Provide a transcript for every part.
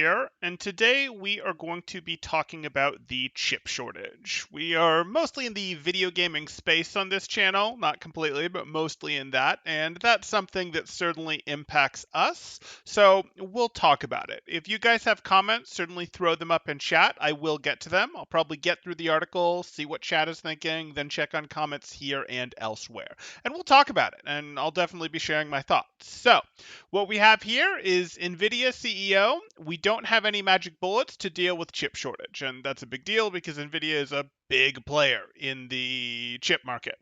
here, and today we are going to be talking about the chip shortage. We are mostly in the video gaming space on this channel, not completely, but mostly in that, and that's something that certainly impacts us, so we'll talk about it. If you guys have comments, certainly throw them up in chat. I will get to them. I'll probably get through the article, see what chat is thinking, then check on comments here and elsewhere. And we'll talk about it, and I'll definitely be sharing my thoughts. So, what we have here is NVIDIA CEO. We don't have any magic bullets to deal with chip shortage, and that's a big deal because NVIDIA is a big player in the chip market.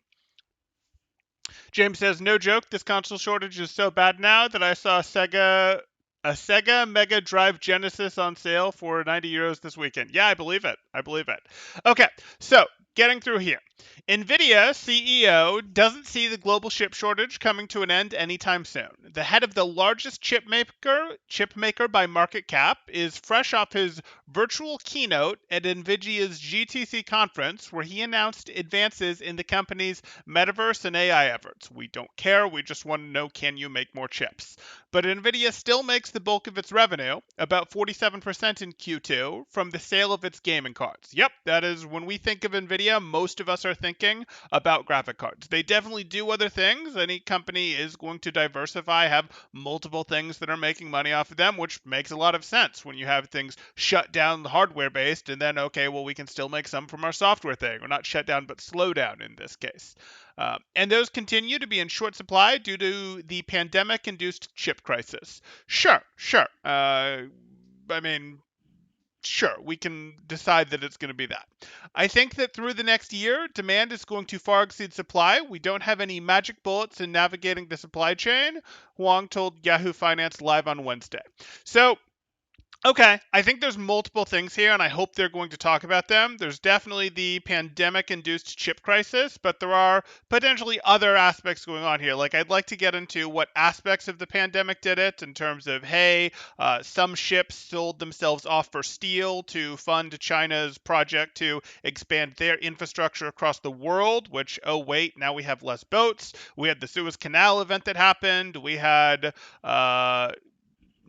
James says, no joke, this console shortage is so bad now that I saw a Sega Mega Drive Genesis on sale for 90 euros this weekend. Yeah, I believe it. I believe it. Okay, so getting through here. NVIDIA CEO doesn't see the global chip shortage coming to an end anytime soon. The head of the largest chip maker by market cap, is fresh off his virtual keynote at NVIDIA's GTC conference, where he announced advances in the company's metaverse and AI efforts. We don't care, we just want to know, can you make more chips? But NVIDIA still makes the bulk of its revenue, about 47% in Q2, from the sale of its gaming cards. Yep, that is, when we think of NVIDIA, most of us are thinking about graphic cards. They definitely do other things. Any company is going to diversify, have multiple things that are making money off of them, which makes a lot of sense when you have things shut down the hardware based, and then, okay, well, we can still make some from our software thing, or not shut down, but slow down in this case. And those continue to be in short supply due to the pandemic-induced chip crisis. Sure. I mean, sure, we can decide that it's going to be that. I think that through the next year, demand is going to far exceed supply. We don't have any magic bullets in navigating the supply chain, Huang told Yahoo Finance Live on Wednesday. So, okay, I think there's multiple things here, and I hope they're going to talk about them. There's definitely the pandemic-induced chip crisis, but there are potentially other aspects going on here. Like, I'd like to get into what aspects of the pandemic did it in terms of, hey, some ships sold themselves off for steel to fund China's project to expand their infrastructure across the world, which, oh, wait, now we have less boats. We had the Suez Canal event that happened. We had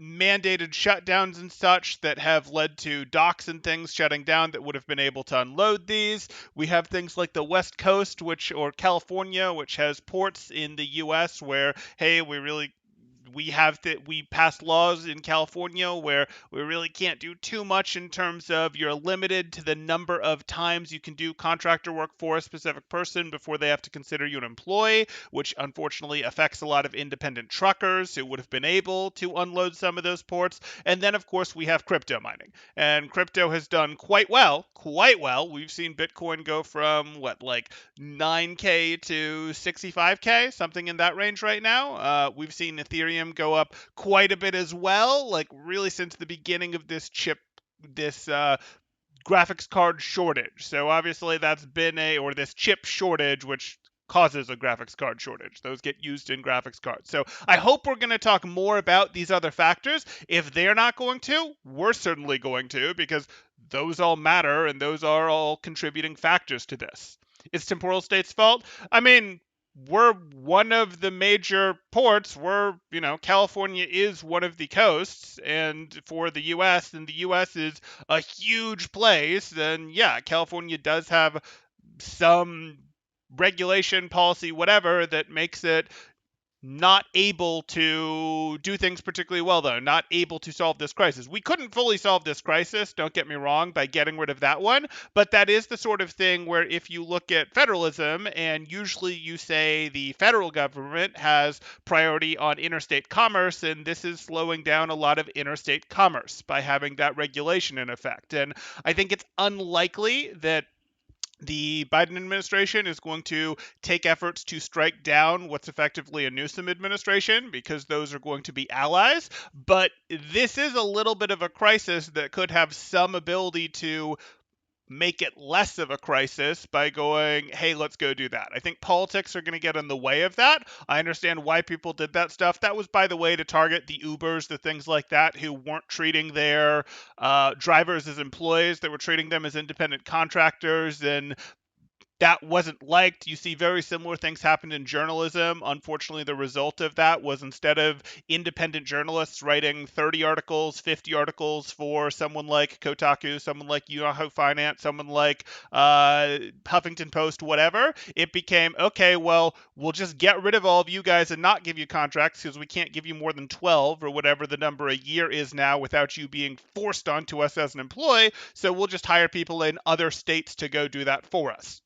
mandated shutdowns and such that have led to docks and things shutting down that would have been able to unload these. We have things like the West Coast, or California, which has ports in the US where, hey, we passed laws in California where we really can't do too much in terms of you're limited to the number of times you can do contractor work for a specific person before they have to consider you an employee, which unfortunately affects a lot of independent truckers who would have been able to unload some of those ports. And then, of course, we have crypto mining. And crypto has done quite well, quite well. We've seen Bitcoin go from, like 9K to 65K, something in that range right now. We've seen Ethereum go up quite a bit as well, like really since the beginning of this graphics card shortage. So obviously that's been this chip shortage, which causes a graphics card shortage. Those get used in graphics cards. So I hope we're going to talk more about these other factors. If they're not going to, we're certainly going to, because those all matter and those are all contributing factors to this. It's temporal state's fault. I mean, we're one of the major ports. California is one of the coasts, and for the U.S., and the U.S. is a huge place, then yeah, California does have some regulation, policy, whatever, that makes it not able to do things particularly well, though, not able to solve this crisis. We couldn't fully solve this crisis, don't get me wrong, by getting rid of that one, but that is the sort of thing where if you look at federalism, and usually you say the federal government has priority on interstate commerce, and this is slowing down a lot of interstate commerce by having that regulation in effect. And I think it's unlikely that the Biden administration is going to take efforts to strike down what's effectively a Newsom administration, because those are going to be allies. But this is a little bit of a crisis that could have some ability to make it less of a crisis by going, hey, let's go do that. I think politics are going to get in the way of that. I understand why people did that stuff. That was, by the way, to target the Ubers, the things like that, who weren't treating their drivers as employees. They were treating them as independent contractors and that wasn't liked. You see very similar things happen in journalism. Unfortunately, the result of that was instead of independent journalists writing 30 articles, 50 articles for someone like Kotaku, someone like Yahoo Finance, someone like Huffington Post, whatever, it became, okay, well, we'll just get rid of all of you guys and not give you contracts because we can't give you more than 12 or whatever the number a year is now without you being forced onto us as an employee. So we'll just hire people in other states to go do that for us.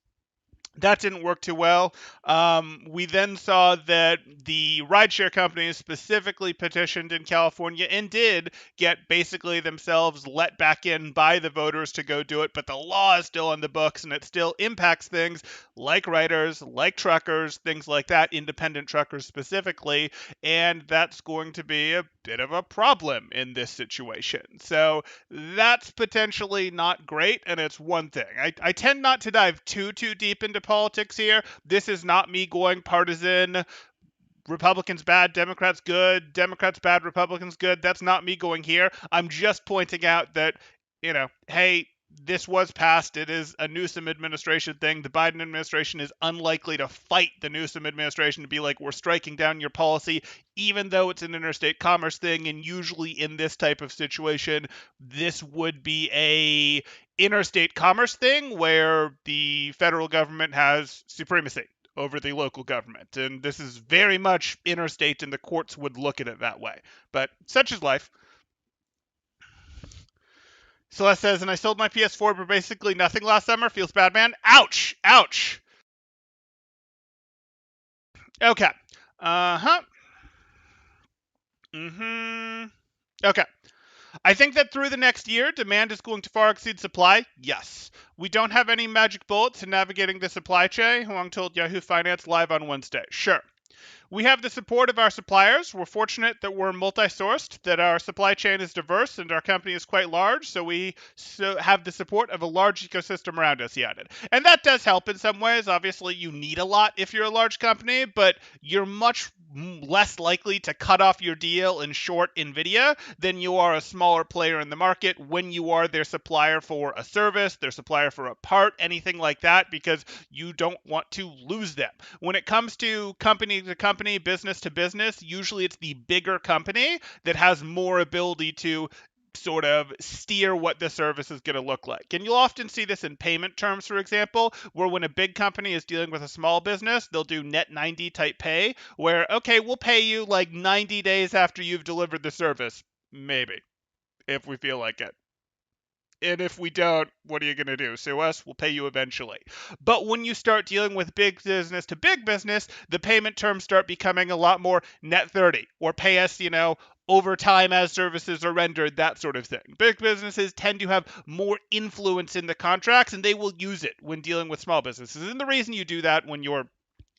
That didn't work too well. We then saw that the rideshare companies specifically petitioned in California and did get basically themselves let back in by the voters to go do it, but the law is still on the books and it still impacts things like riders, like truckers, things like that, independent truckers specifically, and that's going to be a bit of a problem in this situation. So that's potentially not great, and it's one thing. I tend not to dive too deep into politics here. This is not me going partisan. Republicans bad, Democrats good, Democrats bad, Republicans good. That's not me going here. I'm just pointing out that, hey, this was passed. It is a Newsom administration thing. The Biden administration is unlikely to fight the Newsom administration to be like, we're striking down your policy, even though it's an interstate commerce thing. And usually in this type of situation, this would be a interstate commerce thing where the federal government has supremacy over the local government. And this is very much interstate, and the courts would look at it that way. But such is life. Celeste says, and I sold my PS4 for basically nothing last summer. Feels bad, man. Ouch! Ouch! Okay. Uh-huh. Mm-hmm. Okay. I think that through the next year, demand is going to far exceed supply. Yes. We don't have any magic bullets in navigating the supply chain, Huang told Yahoo Finance live on Wednesday. Sure. We have the support of our suppliers. We're fortunate that we're multi-sourced, that our supply chain is diverse, and our company is quite large, so we have the support of a large ecosystem around us, he added. And that does help in some ways. Obviously, you need a lot if you're a large company, but you're much less likely to cut off your deal in short NVIDIA than you are a smaller player in the market when you are their supplier for a service, their supplier for a part, anything like that, because you don't want to lose them. When it comes to company to company, business to business, usually it's the bigger company that has more ability to sort of steer what the service is going to look like. And you'll often see this in payment terms, for example, where when a big company is dealing with a small business, they'll do net 90 type pay, where, okay, we'll pay you like 90 days after you've delivered the service. Maybe, if we feel like it. And if we don't, what are you going to do? Sue us? We'll pay you eventually. But when you start dealing with big business to big business, the payment terms start becoming a lot more net 30 or pay us, over time as services are rendered, that sort of thing. Big businesses tend to have more influence in the contracts, and they will use it when dealing with small businesses. And the reason you do that when you're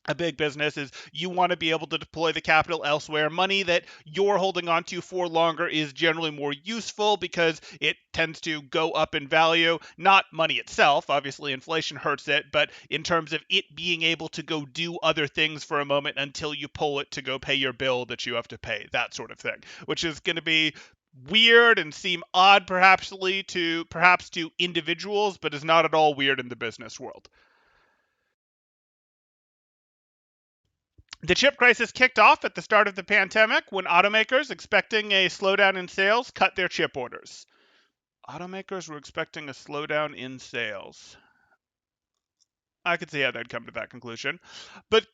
a big business is you want to be able to deploy the capital elsewhere. Money that you're holding on to for longer is generally more useful because it tends to go up in value. Not money itself, obviously inflation hurts it, but in terms of it being able to go do other things for a moment until you pull it to go pay your bill that you have to pay, that sort of thing, which is going to be weird and seem odd perhaps to individuals, but is not at all weird in the business world. The chip crisis kicked off at the start of the pandemic when automakers, expecting a slowdown in sales, cut their chip orders. Automakers were expecting a slowdown in sales. I could see how they'd come to that conclusion. But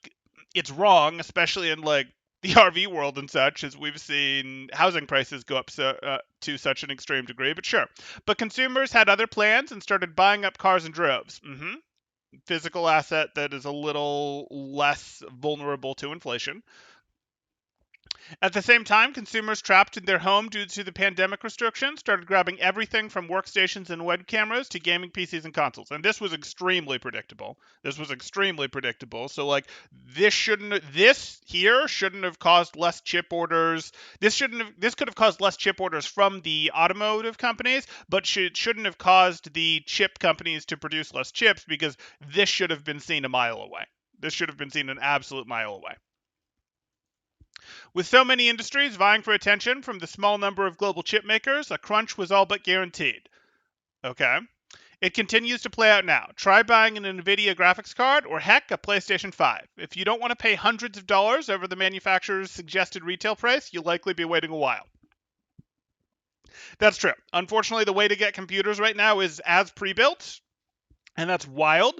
it's wrong, especially in like the RV world and such, as we've seen housing prices go up to such an extreme degree. But sure. But consumers had other plans and started buying up cars in droves. Physical asset that is a little less vulnerable to inflation. At the same time, consumers trapped in their home due to the pandemic restrictions started grabbing everything from workstations and web cameras to gaming PCs and consoles. And this was extremely predictable. So like this here shouldn't have caused less chip orders. This could have caused less chip orders from the automotive companies, but shouldn't have caused the chip companies to produce less chips because this should have been seen a mile away. This should have been seen an absolute mile away. With so many industries vying for attention from the small number of global chip makers, a crunch was all but guaranteed. Okay. It continues to play out now. Try buying an NVIDIA graphics card or, heck, a PlayStation 5. If you don't want to pay hundreds of dollars over the manufacturer's suggested retail price, you'll likely be waiting a while. That's true. Unfortunately, the way to get computers right now is as pre-built, and that's wild.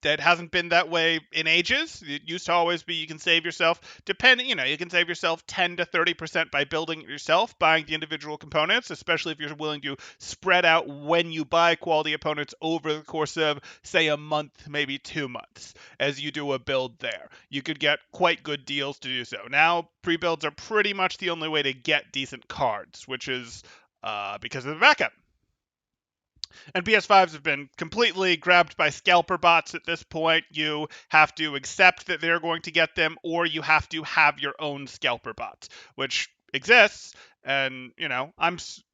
That hasn't been that way in ages. It used to always be you can save yourself, you can save yourself 10 to 30% by building it yourself, buying the individual components, especially if you're willing to spread out when you buy quality components over the course of, say, a month, maybe 2 months, as you do a build there. You could get quite good deals to do so. Now, pre-builds are pretty much the only way to get decent cards, which is because of the backup. And PS5s have been completely grabbed by scalper bots at this point. You have to accept that they're going to get them, or you have to have your own scalper bots, which exists. And,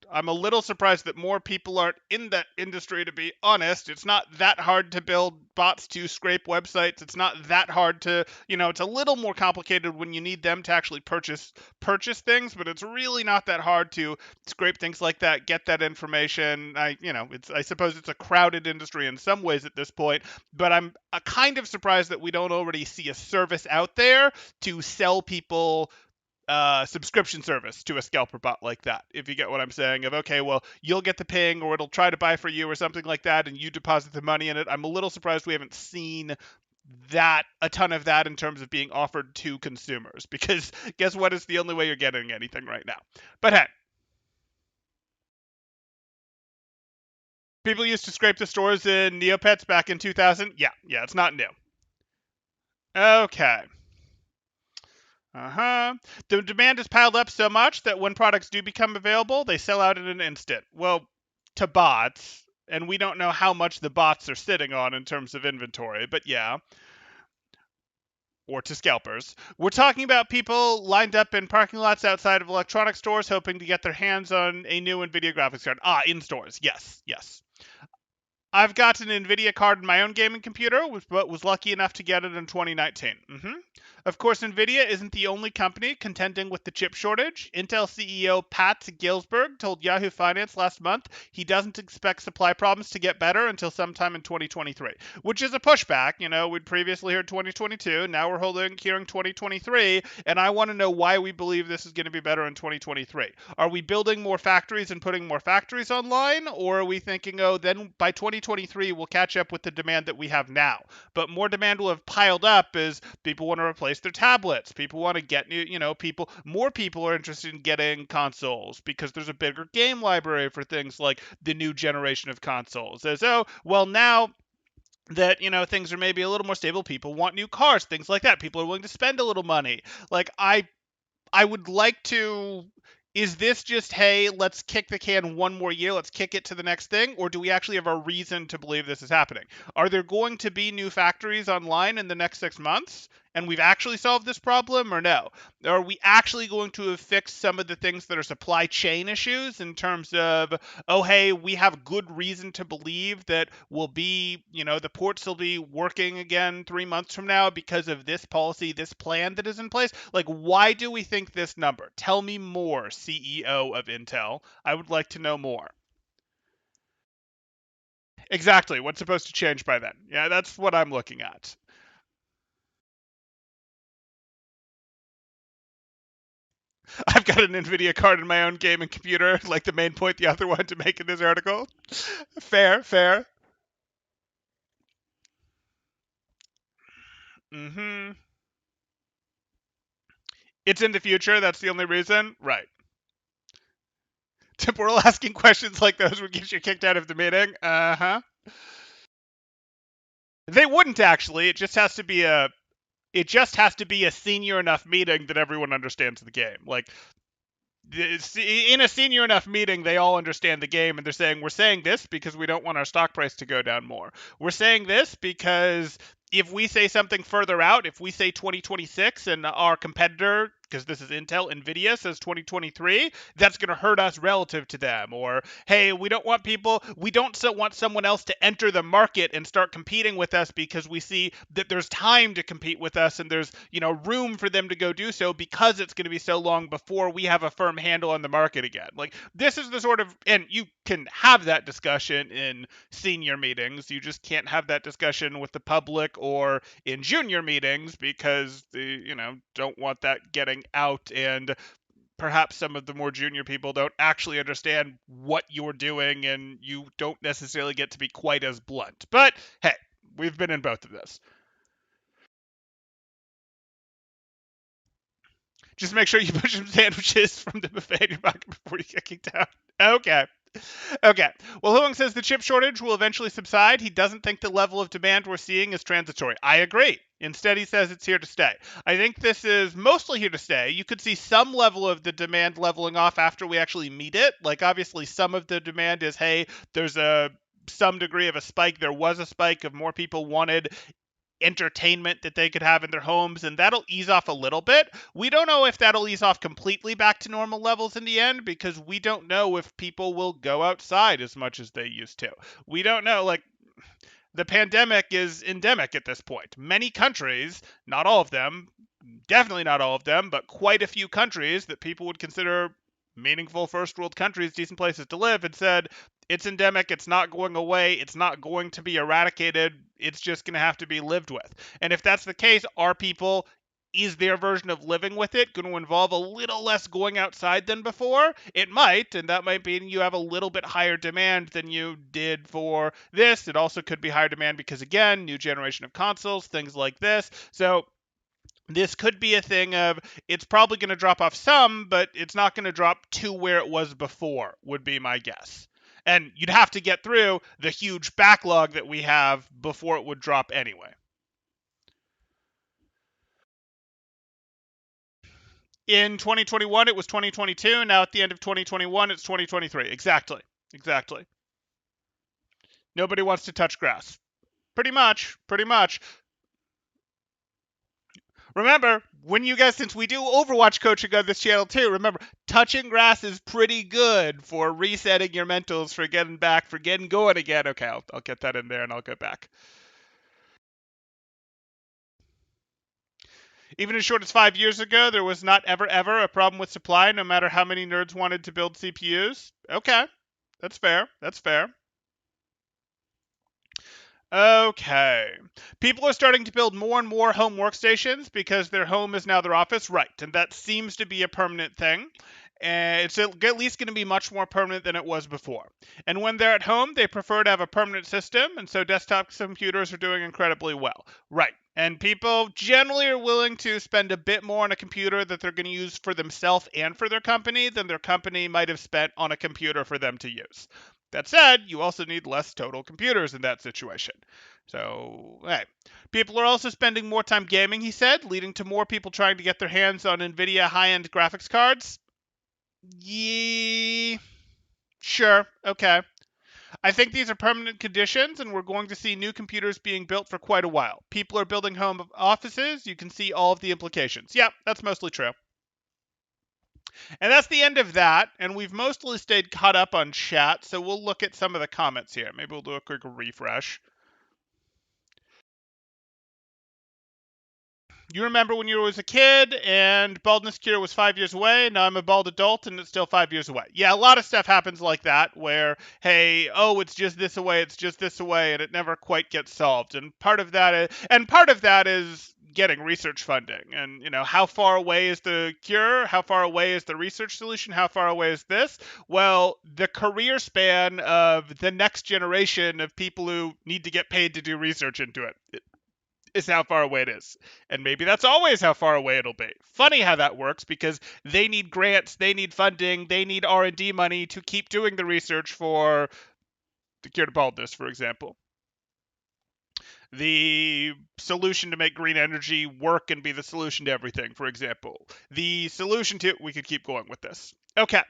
I'm a little surprised that more people aren't in that industry, to be honest. It's not that hard to build bots to scrape websites. It's not that hard to, it's a little more complicated when you need them to actually purchase things, but it's really not that hard to scrape things like that, get that information. I suppose it's a crowded industry in some ways at this point, but I'm kind of surprised that we don't already see a service out there to sell people subscription service to a scalper bot like that, if you get what I'm saying, of, okay, well, you'll get the ping, or it'll try to buy for you or something like that, and you deposit the money in it. I'm a little surprised we haven't seen a ton of that in terms of being offered to consumers, because guess what is the only way you're getting anything right now. But hey, people used to scrape the stores in Neopets back in 2000. Yeah, it's not new. Okay. The demand has piled up so much that when products do become available, they sell out in an instant. Well, to bots, and we don't know how much the bots are sitting on in terms of inventory, but yeah. Or to scalpers. We're talking about people lined up in parking lots outside of electronic stores hoping to get their hands on a new NVIDIA graphics card. In stores. Yes. I've got an NVIDIA card in my own gaming computer, but was lucky enough to get it in 2019. Of course, NVIDIA isn't the only company contending with the chip shortage. Intel CEO Pat Gilsberg told Yahoo Finance last month he doesn't expect supply problems to get better until sometime in 2023, which is a pushback. We'd previously heard 2022, now we're hearing 2023, and I want to know why we believe this is going to be better in 2023. Are we building more factories and putting more factories online, or are we thinking, then by 2023 we'll catch up with the demand that we have now? But more demand will have piled up as people want to replace their tablets. People want to get new, more people are interested in getting consoles because there's a bigger game library for things like the new generation of consoles. Now that, things are maybe a little more stable, people want new cars, things like that. People are willing to spend a little money. Like, I would like to. Is this just, hey, let's kick the can one more year, let's kick it to the next thing, or do we actually have a reason to believe this is happening? Are there going to be new factories online in the next 6 months, and we've actually solved this problem, or no? Are we actually going to have fixed some of the things that are supply chain issues in terms of, hey, we have good reason to believe that we'll be, the ports will be working again 3 months from now because of this policy, this plan that is in place? Like, why do we think this number? Tell me more, CEO of Intel. I would like to know more. Exactly. What's supposed to change by then? Yeah, that's what I'm looking at. I've got an NVIDIA card in my own gaming computer, like the main point the author wanted to make in this article. Fair. It's in the future, that's the only reason? Right. Temporal asking questions like those would get you kicked out of the meeting? They wouldn't actually. It just has to be a senior enough meeting that everyone understands the game. Like, in a senior enough meeting, they all understand the game, and they're saying, we're saying this because we don't want our stock price to go down more. We're saying this because if we say something further out, if we say 2026 and our competitor because this is Intel, Nvidia says 2023, that's going to hurt us relative to them. Or, hey, we don't want want someone else to enter the market and start competing with us because we see that there's time to compete with us and there's, room for them to go do so because it's going to be so long before we have a firm handle on the market again. Like, this is the sort of, and you can have that discussion in senior meetings. You just can't have that discussion with the public or in junior meetings because don't want that getting out, and perhaps some of the more junior people don't actually understand what you're doing and you don't necessarily get to be quite as blunt. But hey, we've been in both of this. Just make sure you push some sandwiches from the buffet in your pocket before you get kicked out. Okay. Okay. Well, Huang says the chip shortage will eventually subside. He doesn't think the level of demand we're seeing is transitory. I agree. Instead, he says it's here to stay. I think this is mostly here to stay. You could see some level of the demand leveling off after we actually meet it. Like, obviously, some of the demand is, hey, there's some degree of a spike. There was a spike of more people wanted entertainment that they could have in their homes, and that'll ease off a little bit. We don't know if that'll ease off completely back to normal levels in the end, because we don't know if people will go outside as much as they used to. We don't know. Like, the pandemic is endemic at this point. Many countries, not all of them, definitely not all of them, but quite a few countries that people would consider meaningful first world countries, decent places to live, and said it's endemic, it's not going away, it's not going to be eradicated, it's just going to have to be lived with. And if that's the case, are people, is their version of living with it going to involve a little less going outside than before? It might, and that might mean you have a little bit higher demand than you did for this. It also could be higher demand because, again, new generation of consoles, things like this. So this could be a thing of, it's probably going to drop off some, but it's not going to drop to where it was before, would be my guess. And you'd have to get through the huge backlog that we have before it would drop anyway. In 2021, it was 2022. Now at the end of 2021, it's 2023. Exactly. Exactly. Nobody wants to touch grass. Pretty much. Pretty much. Remember, since we do Overwatch coaching on this channel too, remember, touching grass is pretty good for resetting your mentals, for getting back, for getting going again. Okay, I'll get that in there and I'll go back. Even as short as 5 years ago, there was not ever a problem with supply, no matter how many nerds wanted to build CPUs. Okay, that's fair. That's fair. Okay. People are starting to build more and more home workstations because their home is now their office. Right. And that seems to be a permanent thing. And it's at least going to be much more permanent than it was before. And when they're at home, they prefer to have a permanent system. And so desktop computers are doing incredibly well. Right. And people generally are willing to spend a bit more on a computer that they're going to use for themselves and for their company than their company might have spent on a computer for them to use. That said, you also need less total computers in that situation. So, hey. People are also spending more time gaming, he said, leading to more people trying to get their hands on NVIDIA high-end graphics cards. Yeah, sure, okay. I think these are permanent conditions, and we're going to see new computers being built for quite a while. People are building home offices. You can see all of the implications. Yeah, that's mostly true. And that's the end of that, and we've mostly stayed caught up on chat, so we'll look at some of the comments here. Maybe we'll do a quick refresh. You remember when you was a kid and baldness cure was 5 years away. Now I'm a bald adult and it's still 5 years away. Yeah, a lot of stuff happens like that where, hey, oh, it's just this away, and it never quite gets solved. And part of that is getting research funding. And how far away is the cure? How far away is the research solution? How far away is this? Well, the career span of the next generation of people who need to get paid to do research into it is how far away it is. And maybe that's always how far away it'll be. Funny how that works, because they need grants, they need funding, they need R&D money to keep doing the research for the cure to baldness, for example. The solution to make green energy work and be the solution to everything, for example. The solution to, we could keep going with this. Okay,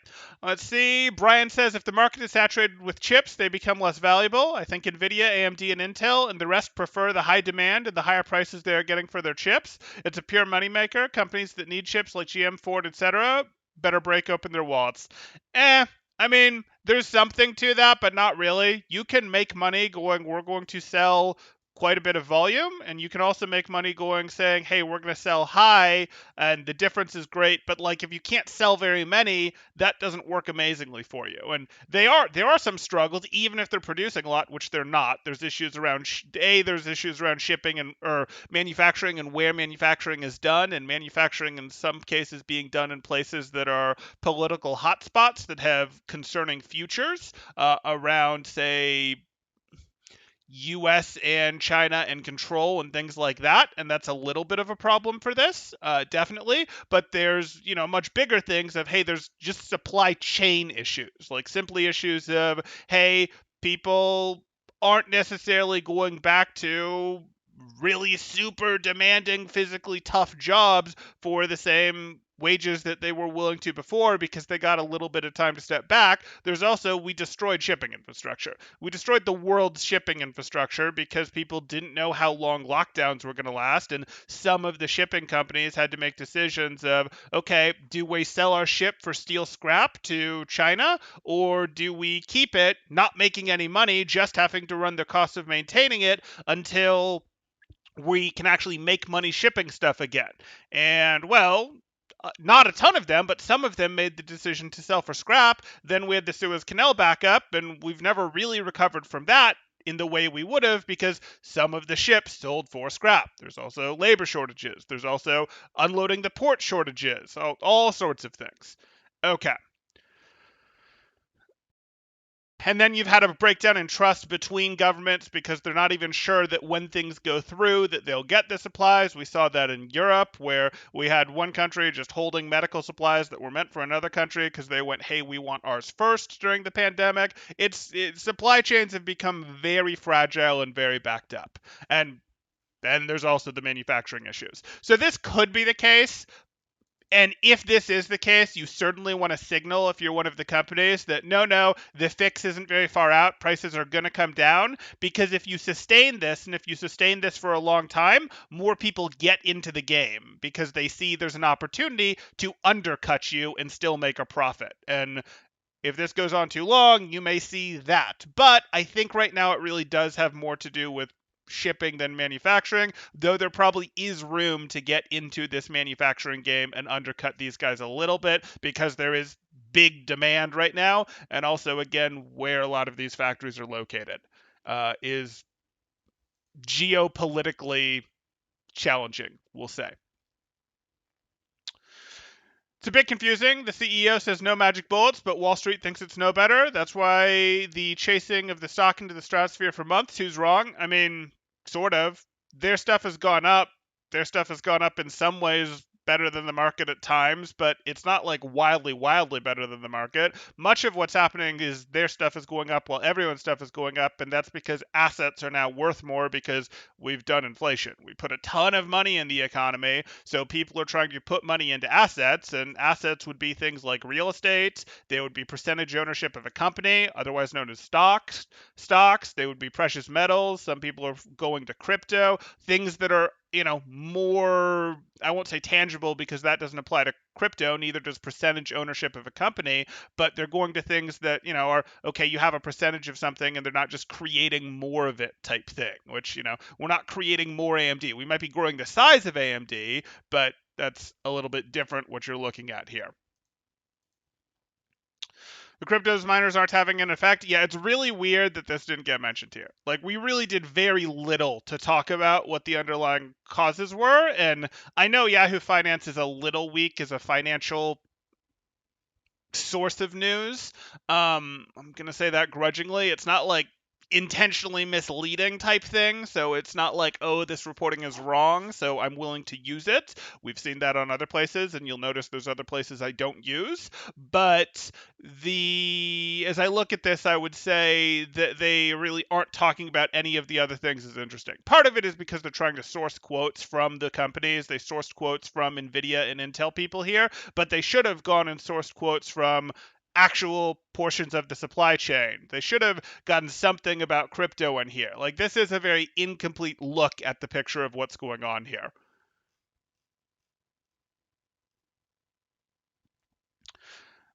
let's see. Brian says if the market is saturated with chips, they become less valuable. I think Nvidia, AMD, and Intel and the rest prefer the high demand and the higher prices they are getting for their chips. It's a pure moneymaker. Companies that need chips like GM, Ford, etc., better break open their wallets. I mean, there's something to that, but not really. You can make money going, we're going to sell quite a bit of volume, and you can also make money going saying, hey, we're going to sell high and the difference is great, but like if you can't sell very many, that doesn't work amazingly for you. And there are some struggles even if they're producing a lot, which they're not. There's issues around there's issues around shipping and or manufacturing and where manufacturing is done, and manufacturing in some cases being done in places that are political hotspots that have concerning futures around say US and China and control and things like that. And that's a little bit of a problem for this, definitely. But there's, much bigger things of, hey, there's just supply chain issues, like simply issues of, hey, people aren't necessarily going back to really super demanding, physically tough jobs for the same wages that they were willing to before because they got a little bit of time to step back. There's also, we destroyed shipping infrastructure. We destroyed the world's shipping infrastructure because people didn't know how long lockdowns were going to last. And some of the shipping companies had to make decisions of, okay, do we sell our ship for steel scrap to China, or do we keep it, not making any money, just having to run the cost of maintaining it until we can actually make money shipping stuff again? And well, not a ton of them, but some of them made the decision to sell for scrap. Then we had the Suez Canal backup, and we've never really recovered from that in the way we would have because some of the ships sold for scrap. There's also labor shortages. There's also unloading the port shortages, all sorts of things. Okay. And then you've had a breakdown in trust between governments because they're not even sure that when things go through that they'll get the supplies. We saw that in Europe where we had one country just holding medical supplies that were meant for another country because they went, hey, we want ours first during the pandemic. Supply chains have become very fragile and very backed up. And then there's also the manufacturing issues. So this could be the case, and if this is the case, you certainly want to signal if you're one of the companies that no, the fix isn't very far out. Prices are going to come down because if you sustain this and if you sustain this for a long time, more people get into the game because they see there's an opportunity to undercut you and still make a profit. And if this goes on too long, you may see that. But I think right now it really does have more to do with shipping than manufacturing, though there probably is room to get into this manufacturing game and undercut these guys a little bit because there is big demand right now. And also, again, where a lot of these factories are located is geopolitically challenging, we'll say. It's a bit confusing. The CEO says no magic bullets, but Wall Street thinks it's no better. That's why the chasing of the stock into the stratosphere for months. Who's wrong? I mean, sort of. Their stuff has gone up. Their stuff has gone up in some ways better than the market at times, but it's not like wildly better than the market. Much of what's happening is their stuff is going up while everyone's stuff is going up, and that's because assets are now worth more because we've done inflation. We put a ton of money in the economy, so people are trying to put money into assets, and assets would be things like real estate. They would be percentage ownership of a company, otherwise known as stocks. They would be precious metals. Some people are going to crypto, things that are more, I won't say tangible because that doesn't apply to crypto, neither does percentage ownership of a company, but they're going to things that, are, okay, you have a percentage of something and they're not just creating more of it type thing, which, we're not creating more AMD. We might be growing the size of AMD, but that's a little bit different what you're looking at here. The cryptos miners aren't having an effect. Yeah, it's really weird that this didn't get mentioned here. Like, we really did very little to talk about what the underlying causes were. And I know Yahoo Finance is a little weak as a financial source of news. I'm going to say that grudgingly. It's not like intentionally misleading type thing. So it's not like, oh, this reporting is wrong, so I'm willing to use it. We've seen that on other places, and you'll notice there's other places I don't use. But as I look at this, I would say that they really aren't talking about any of the other things as interesting. Part of it is because they're trying to source quotes from the companies. They sourced quotes from Nvidia and Intel people here, but they should have gone and sourced quotes from actual portions of the supply chain. They should have gotten something about crypto in here. Like, this is a very incomplete look at the picture of what's going on here.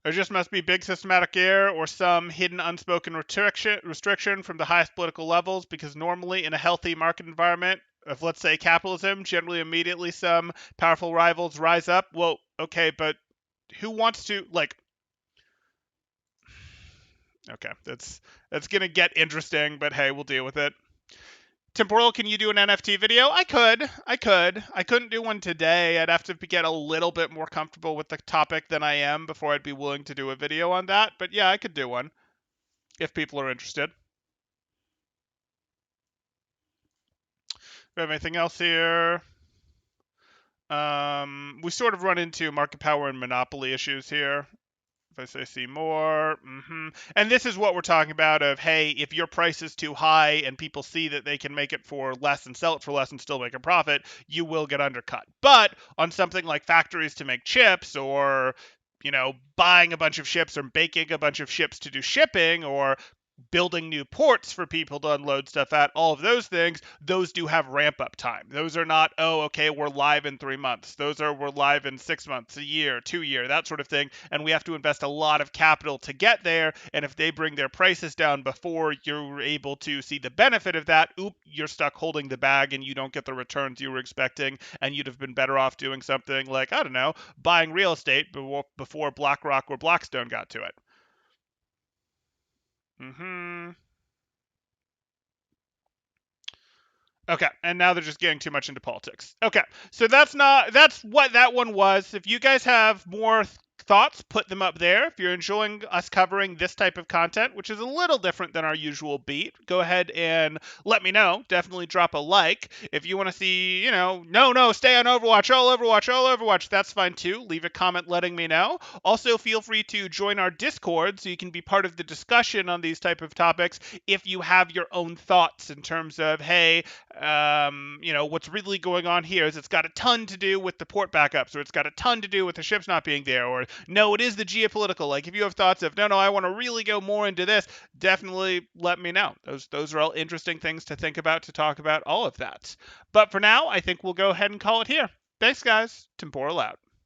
There just must be big systematic error or some hidden unspoken restriction from the highest political levels, because normally in a healthy market environment of, let's say, capitalism, generally immediately some powerful rivals rise up. Well, okay, but who wants to, like, okay, that's gonna get interesting, but hey, we'll deal with it. Temporal, can you do an NFT video? I could. I couldn't do one today. I'd have to get a little bit more comfortable with the topic than I am before I'd be willing to do a video on that. But yeah, I could do one if people are interested. We have anything else here? We sort of run into market power and monopoly issues here. If I say see more, and this is what we're talking about of, hey, if your price is too high and people see that they can make it for less and sell it for less and still make a profit, you will get undercut. But on something like factories to make chips, or buying a bunch of ships or baking a bunch of ships to do shipping, or building new ports for people to unload stuff at, all of those things, those do have ramp up time. Those are not, oh, okay, we're live in 3 months. Those are, we're live in 6 months, a year, 2 year, that sort of thing. And we have to invest a lot of capital to get there. And if they bring their prices down before you're able to see the benefit of that, you're stuck holding the bag and you don't get the returns you were expecting. And you'd have been better off doing something like, I don't know, buying real estate before BlackRock or Blackstone got to it. Okay, and now they're just getting too much into politics. Okay, so that's what that one was. If you guys have more thoughts, put them up there. If you're enjoying us covering this type of content, which is a little different than our usual beat, go ahead and let me know. Definitely drop a like. If you want to see, no, stay on Overwatch, all Overwatch, all Overwatch, that's fine too. Leave a comment letting me know. Also, feel free to join our Discord so you can be part of the discussion on these type of topics if you have your own thoughts in terms of, hey, what's really going on here is it's got a ton to do with the port backups, or it's got a ton to do with the ships not being there, or no, it is the geopolitical. Like, if you have thoughts of, no, I want to really go more into this, definitely let me know. Those are all interesting things to think about, to talk about, all of that. But for now, I think we'll go ahead and call it here. Thanks, guys. Temporal out.